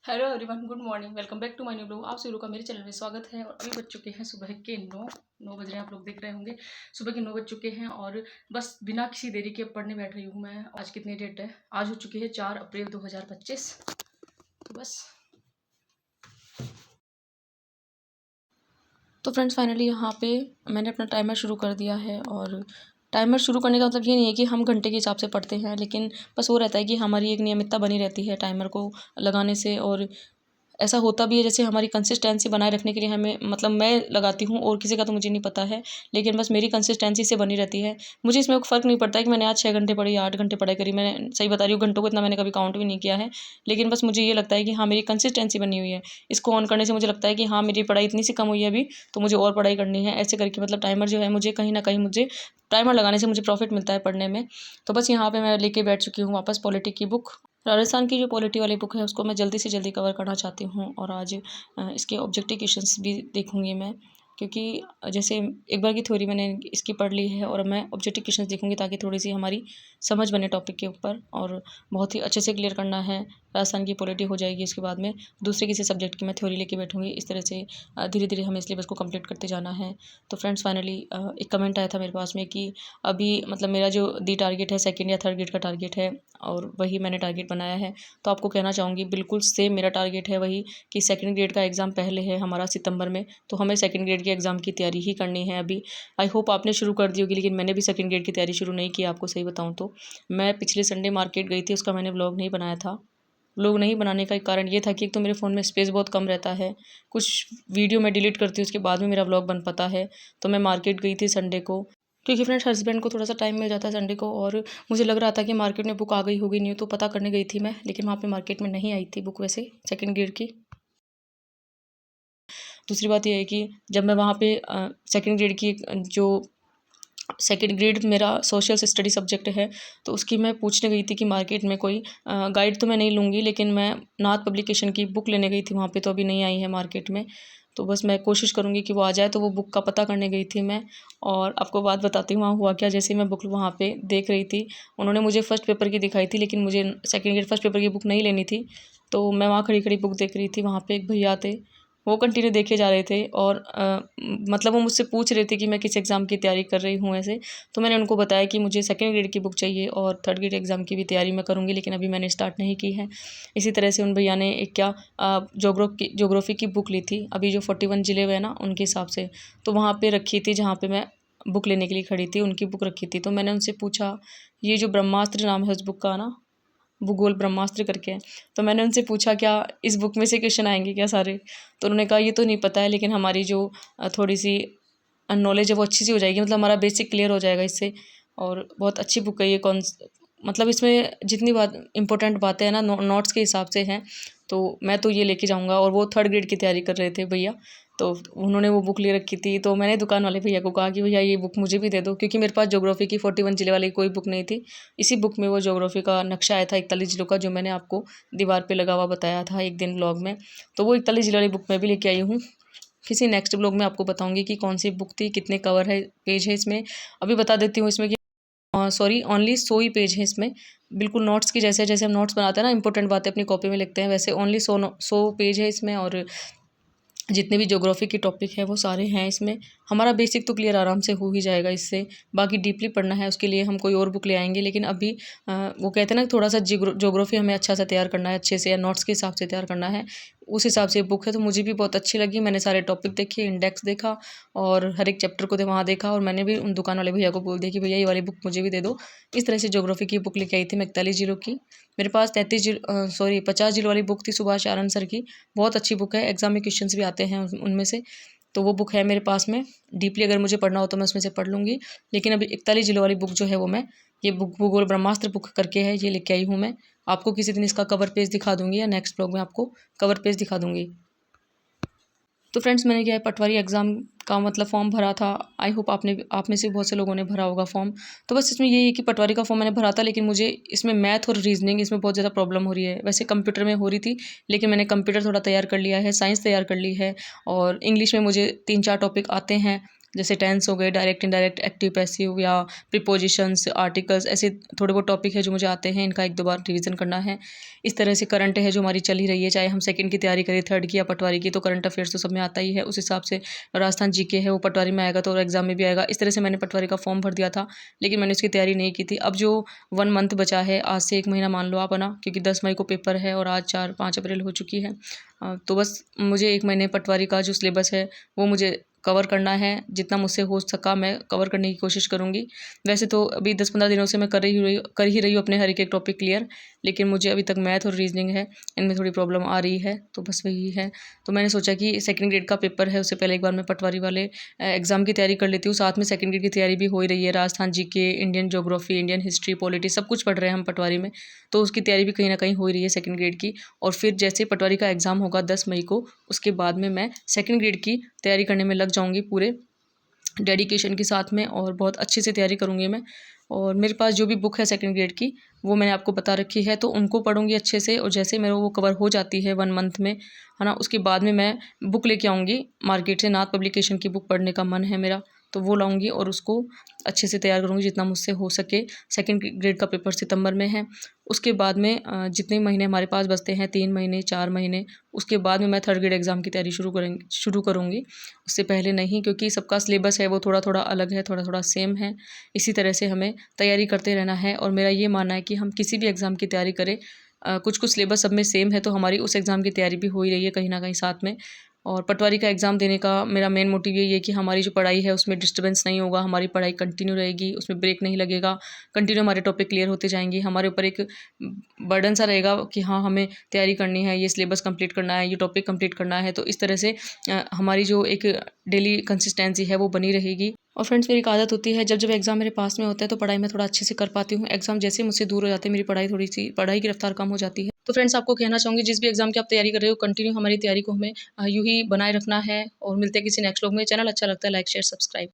Hello everyone, good morning. Welcome back to my new blog. आप सभी लोग का मेरे चैनल में स्वागत है। और अभी बज चुके हैं सुबह के 9 बज रहे हैं। आप लोग देख रहे होंगे सुबह के 9 बज चुके हैं और बस बिना किसी देरी के पढ़ने बैठ रही हूँ मैं। आज कितनी डेट है? आज हो चुकी है 4 अप्रैल 2025। तो बस तो फ्रेंड्स फाइनली यहाँ पे मैंने अपना टाइमर शुरू कर दिया है। और टाइमर शुरू करने का मतलब ये नहीं है कि हम घंटे के हिसाब से पढ़ते हैं, लेकिन बस वो रहता है कि हमारी एक नियमितता बनी रहती है टाइमर को लगाने से। और ऐसा होता भी है जैसे हमारी कंसिस्टेंसी बनाए रखने के लिए हमें, मतलब मैं लगाती हूँ और किसी का तो मुझे नहीं पता है, लेकिन बस मेरी कंसिस्टेंसी से बनी रहती है। मुझे इसमें फ़र्क नहीं पड़ता है कि मैंने आज 6 घंटे पढ़ी या 8 घंटे पढ़ाई करी। मैं सही बता रही हूँ, घंटों को इतना मैंने कभी काउंट भी नहीं किया है, लेकिन बस मुझे ये लगता है कि हाँ, मेरी कंसिस्टेंसी बनी हुई है। इसको ऑन करने से मुझे लगता है कि हाँ, मेरी पढ़ाई इतनी सी कम हुई है अभी, तो मुझे और पढ़ाई करनी है। ऐसे करके मतलब टाइमर जो है, मुझे कहीं ना कहीं मुझे टाइमर लगाने से मुझे प्रॉफिट मिलता है पढ़ने में। तो बस यहाँ पे मैं लेके बैठ चुकी हूँ वापस पॉलिटी की बुक। राजस्थान की जो पॉलिटी वाली बुक है उसको मैं जल्दी से जल्दी कवर करना चाहती हूँ। और आज इसके ऑब्जेक्टिव क्वेश्चंस भी देखूंगी मैं, क्योंकि जैसे एक बार की थ्योरी मैंने इसकी पढ़ ली है और मैं ऑब्जेक्टिव क्वेश्चंस देखूंगी ताकि थोड़ी सी हमारी समझ बने टॉपिक के ऊपर। और बहुत ही अच्छे से क्लियर करना है। राजस्थान की पॉलिटी हो जाएगी, उसके बाद में दूसरे किसी सब्जेक्ट की मैं थ्योरी लेके बैठूंगी। इस तरह से धीरे धीरे हमें सिलेबस को कंप्लीट करते जाना है। तो फ्रेंड्स फाइनली एक कमेंट आया था मेरे पास में कि अभी मतलब मेरा जो दी टारगेट है सेकेंड या थर्ड ग्रेड का टारगेट है, और वही मैंने टारगेट बनाया है। तो आपको कहना चाहूँगी बिल्कुल सेम मेरा टारगेट है वही, कि सेकंड ग्रेड का एग्ज़ाम पहले है हमारा सितंबर में, तो हमें सेकंड ग्रेड के एग्ज़ाम की तैयारी ही करनी है अभी। आई होप आपने शुरू कर दी होगी, लेकिन मैंने भी सेकंड ग्रेड की तैयारी शुरू नहीं की। आपको सही बताऊँ तो मैं पिछले संडे मार्केट गई थी, उसका मैंने व्लॉग नहीं बनाया था। व्लॉग नहीं बनाने का एक कारण ये था कि एक तो मेरे फ़ोन में स्पेस बहुत कम रहता है, कुछ वीडियो मैं डिलीट करती हूँ उसके बाद में मेरा व्लॉग बन पाता है। तो मैं मार्केट गई थी संडे को, क्योंकि फ्रेंड्स हस्बैंड को थोड़ा सा टाइम मिल जाता है संडे को, और मुझे लग रहा था कि मार्केट में बुक आ गई होगी न्यू, तो पता करने गई थी मैं, लेकिन वहाँ पे मार्केट में नहीं आई थी बुक वैसे सेकंड ग्रेड की। दूसरी बात यह है कि जब मैं वहाँ पे सेकंड ग्रेड की जो सेकंड ग्रेड मेरा सोशल स्टडी सब्जेक्ट है, तो उसकी मैं पूछने गई थी कि मार्केट में कोई गाइड तो मैं नहीं लूँगी, लेकिन मैं नाथ पब्लिकेशन की बुक लेने गई थी वहाँ पे, तो अभी नहीं आई है मार्केट में। तो बस मैं कोशिश करूँगी कि वो आ जाए, तो वो बुक का पता करने गई थी मैं। और आपको बात बताती हूँ वहाँ हुआ क्या। जैसे ही मैं बुक वहाँ पे देख रही थी, उन्होंने मुझे फर्स्ट पेपर की दिखाई थी, लेकिन मुझे सेकंड ग्रेड फर्स्ट पेपर की बुक नहीं लेनी थी। तो मैं वहाँ खड़ी खड़ी बुक देख रही थी, वहाँ पे एक भैया थे, वो कंटिन्यू देखे जा रहे थे। और मतलब वो मुझसे पूछ रहे थे कि मैं किस एग्ज़ाम की तैयारी कर रही हूँ ऐसे। तो मैंने उनको बताया कि मुझे सेकंड ग्रेड की बुक चाहिए और थर्ड ग्रेड एग्ज़ाम की भी तैयारी मैं करूँगी, लेकिन अभी मैंने स्टार्ट नहीं की है। इसी तरह से उन भैया ने एक क्या जोग्राफ़ी की बुक ली थी, अभी जो 41 ज़िले हुए हैं ना उनके हिसाब से, तो वहाँ पे रखी थी जहाँ पे मैं बुक लेने के लिए खड़ी थी, उनकी बुक रखी थी। तो मैंने उनसे पूछा, ये जो ब्रह्मास्त्र नाम है उस बुक का ना, भूगोल ब्रह्मास्त्र करके है, तो मैंने उनसे पूछा क्या इस बुक में से क्वेश्चन आएंगे क्या सारे? तो उन्होंने कहा ये तो नहीं पता है, लेकिन हमारी जो थोड़ी सी नॉलेज है वो अच्छी सी हो जाएगी, मतलब हमारा बेसिक क्लियर हो जाएगा इससे। और बहुत अच्छी बुक है ये। मतलब इसमें जितनी बात इंपॉर्टेंट बातें हैं ना नोट्स के हिसाब से हैं, तो मैं तो ये लेके जाऊँगा। और वो थर्ड ग्रेड की तैयारी कर रहे थे भैया, तो उन्होंने वो बुक ले रखी थी। तो मैंने दुकान वाले भैया को कहा कि भैया ये बुक मुझे भी दे दो, क्योंकि मेरे पास ज्योग्राफी की 41 ज़िले वाली कोई बुक नहीं थी। इसी बुक में वो ज्योग्राफी का नक्शा आया था 41 ज़िलों का, जो मैंने आपको दीवार पे लगा हुआ बताया था एक दिन व्लॉग में। तो वो 41 ज़िले वाली बुक मैं भी लेके आई हूँ। किसी नेक्स्ट ब्लॉग में आपको बताऊंगी कि कौन सी बुक थी, कितने कवर है, पेज है इसमें। अभी बता देती हूँ इसमें कि सॉरी ओनली 100 ही पेज है इसमें। बिल्कुल नोट्स की जैसे जैसे हम नोट्स बनाते हैं ना, इंपॉर्टेंट बातें अपनी कॉपी में लिखते हैं, वैसे ओनली 100 पेज है इसमें। और जितने भी ज्योग्राफी के टॉपिक है वो सारे हैं इसमें। हमारा बेसिक तो क्लियर आराम से हो ही जाएगा इससे। बाकी डीपली पढ़ना है उसके लिए हम कोई और बुक ले आएंगे, लेकिन अभी वो कहते हैं ना थोड़ा सा ज्योग्राफी हमें अच्छा सा तैयार करना है, अच्छे से, या नोट्स के हिसाब से तैयार करना है, उस हिसाब से बुक है। तो मुझे भी बहुत अच्छी लगी, मैंने सारे टॉपिक देखे, इंडेक्स देखा और हर एक चैप्टर को वहाँ देखा। और मैंने भी उन दुकान वाले भैया को बोल दिया कि भैया ये वाली बुक मुझे भी दे दो। इस तरह से ज्योग्राफी की बुक लेके आई थी मैं 41 जिलों की। मेरे पास 50 जिलों वाली बुक थी सुभाष आनंद सर की। बहुत अच्छी बुक है, एग्जाम में क्वेश्चंस भी आते हैं उनमें से। तो वो बुक है मेरे पास में। डीपली अगर मुझे पढ़ना हो तो मैं उसमें से पढ़ लूँगी, लेकिन अभी 41 जिलों वाली बुक जो है वो मैं, ये बुक भूगोल ब्रह्मास्त्र बुक करके है, ये लेके आई हूँ मैं। आपको किसी दिन इसका कवर पेज दिखा दूंगी, या नेक्स्ट ब्लॉग में आपको कवर पेज दिखा दूंगी। तो फ्रेंड्स मैंने क्या है पटवारी एग्ज़ाम का मतलब फॉर्म भरा था। आई होप आप में से बहुत से लोगों ने भरा होगा फॉर्म। तो बस इसमें यही है कि पटवारी का फॉर्म मैंने भरा था, लेकिन मुझे इसमें मैथ और रीजनिंग इसमें बहुत ज़्यादा प्रॉब्लम हो रही है। वैसे कंप्यूटर में हो रही थी, लेकिन मैंने कंप्यूटर थोड़ा तैयार कर लिया है, साइंस तैयार कर ली है, और इंग्लिश में मुझे 3-4 टॉपिक आते हैं। जैसे टेंस हो गए, डायरेक्ट इनडायरेक्ट, एक्टिव पैसिव या प्रीपोजिशंस, आर्टिकल्स, ऐसे थोड़े बहुत टॉपिक है जो मुझे आते हैं, इनका एक दो बार रिवीजन करना है। इस तरह से करंट है जो हमारी चल ही रही है, चाहे हम सेकंड की तैयारी करें, थर्ड की या पटवारी की, तो करंट अफेयर्स तो सब में आता ही है। उस हिसाब से राजस्थान जीके है वो पटवारी में आएगा तो एग्जाम में भी आएगा। इस तरह से मैंने पटवारी का फॉर्म भर दिया था, लेकिन मैंने उसकी तैयारी नहीं की थी। अब जो 1 मंथ बचा है, आज से 1 महीना मान लो आप, है ना, क्योंकि 10 मई को पेपर है और आज 4-5 अप्रैल हो चुकी है। तो बस मुझे 1 महीने पटवारी का जो सिलेबस है वो मुझे कवर करना है। जितना मुझसे हो सका मैं कवर करने की कोशिश करूँगी। वैसे तो अभी 10-15 दिनों से मैं कर ही रही हूँ अपने हर एक टॉपिक क्लियर, लेकिन मुझे अभी तक मैथ और रीजनिंग है, इनमें थोड़ी प्रॉब्लम आ रही है, तो बस वही है। तो मैंने सोचा कि सेकंड ग्रेड का पेपर है, उससे पहले एक बार मैं पटवारी वाले एग्ज़ाम की तैयारी कर लेती हूँ। साथ में सेकंड ग्रेड की तैयारी भी हो ही रही है, Rajasthan GK, Indian geography, Indian history, polity सब कुछ पढ़ रहे हैं हम पटवारी में, तो उसकी तैयारी भी कहीं ना कहीं हो ही रही है सेकंड ग्रेड की। और फिर जैसे पटवारी का एग्ज़ाम होगा 10 मई को, उसके बाद में मैं सेकंड ग्रेड की तैयारी करने में लग जाऊँगी पूरे डेडिकेशन के साथ में, और बहुत अच्छे से तैयारी करूँगी मैं। और मेरे पास जो भी बुक है सेकंड ग्रेड की वो मैंने आपको बता रखी है, तो उनको पढ़ूंगी अच्छे से, और जैसे मेरे वो कवर हो जाती है 1 मंथ में, है ना, उसके बाद में मैं बुक लेके आऊँगी मार्केट से। नाथ पब्लिकेशन की बुक पढ़ने का मन है मेरा, तो वो लाऊंगी और उसको अच्छे से तैयार करूँगी जितना मुझसे हो सके। सेकंड ग्रेड का पेपर सितंबर में है। उसके बाद में जितने महीने हमारे पास बचते हैं, 3 महीने 4 महीने, उसके बाद में मैं थर्ड ग्रेड एग्ज़ाम की तैयारी शुरू करूँगी। उससे पहले नहीं, क्योंकि सबका सिलेबस है वो थोड़ा थोड़ा अलग है, थोड़ा थोड़ा सेम है। इसी तरह से हमें तैयारी करते रहना है। और मेरा ये मानना है कि हम किसी भी एग्ज़ाम की तैयारी करें, कुछ कुछ सिलेबस सब में सेम है, तो हमारी उस एग्ज़ाम की तैयारी भी हो ही रही है कहीं ना कहीं साथ में। और पटवारी का एग्ज़ाम देने का मेरा मेन मोटिव यही है कि हमारी जो पढ़ाई है उसमें डिस्टर्बेंस नहीं होगा, हमारी पढ़ाई कंटिन्यू रहेगी, उसमें ब्रेक नहीं लगेगा, कंटिन्यू हमारे टॉपिक क्लियर होते जाएंगे। हमारे ऊपर एक बर्डन सा रहेगा कि हाँ, हमें तैयारी करनी है, ये सिलेबस कंप्लीट करना है, ये टॉपिक कंप्लीट करना है। तो इस तरह से हमारी जो एक डेली कंसिस्टेंसी है वो बनी रहेगी। और फ्रेंड्स, मेरी एक आदत होती है, जब जब एग्ज़ाम मेरे पास में होता है तो पढ़ाई मैं थोड़ा अच्छे से कर पाती हूँ। एग्ज़ाम जैसे मुझसे दूर हो जाते हैं, मेरी पढ़ाई की रफ्तार कम हो जाती है। तो फ्रेंड्स, आपको कहना चाहूँगी, जिस भी एग्ज़ाम की आप तैयारी कर रहे हो, कंटिन्यू हमारी तैयारी को हमें यूँ ही बनाए रखना है। और मिलते हैं किसी नेक्स्ट व्लॉग में। चैनल अच्छा लगता है, लाइक शेयर सब्सक्राइब।